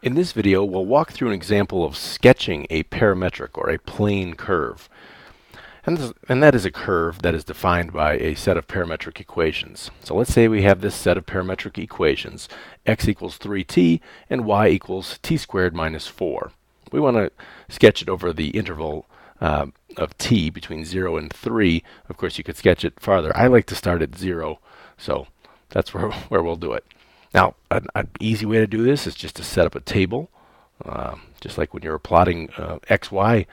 In this video, we'll walk through an example of sketching a parametric or a plane curve. And that is a curve that is defined by a set of parametric equations. So let's say we have this set of parametric equations, x equals 3t and y equals t squared minus 4. We want to sketch it over the interval of t between 0 and 3. Of course, you could sketch it farther. I like to start at 0, so that's where we'll do it. Now, an easy way to do this is just to set up a table, just like when you're plotting XY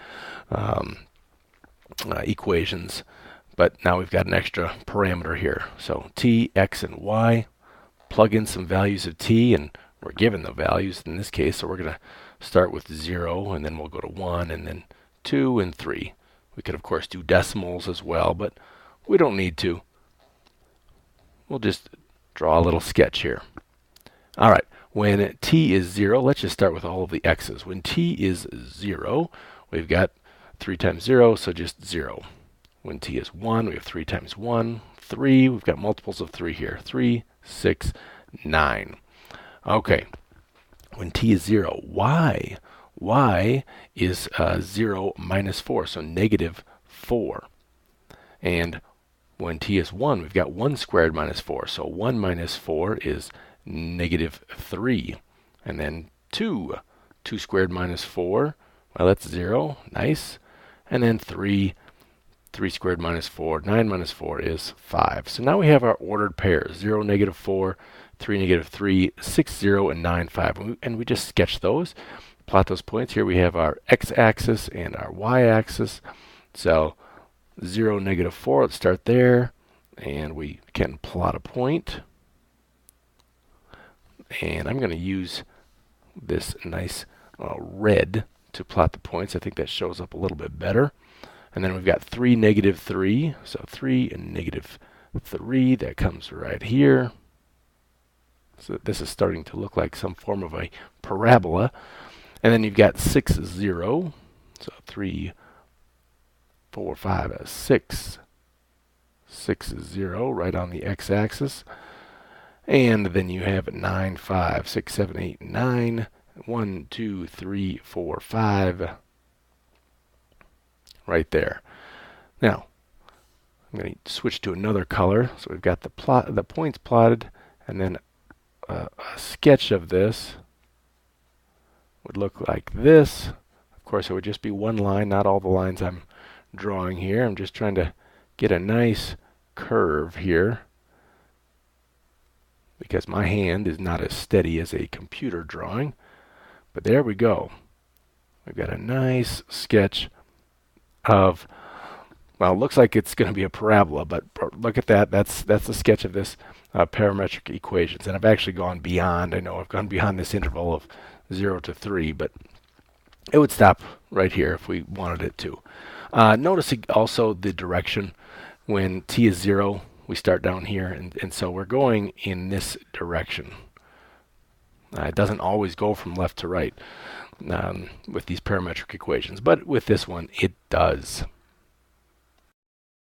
equations, but now we've got an extra parameter here. So t, x, and y, plug in some values of t, and we're given the values in this case, so we're going to start with 0, and then we'll go to 1, and then 2, and 3. We could, of course, do decimals as well, but we don't need to. We'll just draw a little sketch here. All right, when t is 0, let's just start with all of the x's. When t is 0, we've got 3 times 0, so just 0. When t is 1, we have 3 times 1, 3. We've got multiples of 3 here. 3, 6, 9. Okay, when t is 0, y is 0 minus 4, so negative 4. And when t is 1, we've got 1 squared minus 4, so 1 minus 4 is negative 3. And then 2 squared minus 4, well, that's 0, nice. And then 3 squared minus 4, 9 minus 4 is 5. So now we have our ordered pairs, 0, negative 4, 3, negative 3, 6, 0, and 9, 5. And we just sketch those, plot those points. Here we have our x-axis and our y-axis. So 0, negative 4, let's start there. And we can plot a point. And I'm going to use this nice red to plot the points. I think that shows up a little bit better. And then we've got 3, negative 3. So 3 and negative 3, that comes right here. So this is starting to look like some form of a parabola. And then you've got 6, 0. So 3, 4, 5, 6. 6 is 0 right on the x-axis. And then you have 9, 5, 6, 7, 8, 9. 1, 2, 3, 4, 5. Right there. Now, I'm going to switch to another color. So we've got the points plotted, and then a sketch of this would look like this. Of course, it would just be one line, not all the lines I'm drawing here. I'm just trying to get a nice curve here, because my hand is not as steady as a computer drawing. But there we go. We've got a nice sketch of, well, it looks like it's going to be a parabola, but look at that. That's the sketch of this parametric equations. And I've actually gone beyond. I know I've gone beyond this interval of 0 to 3, but it would stop right here if we wanted it to. Notice also the direction. When t is 0, we start down here, and so we're going in this direction. It doesn't always go from left to right with these parametric equations, but with this one, it does.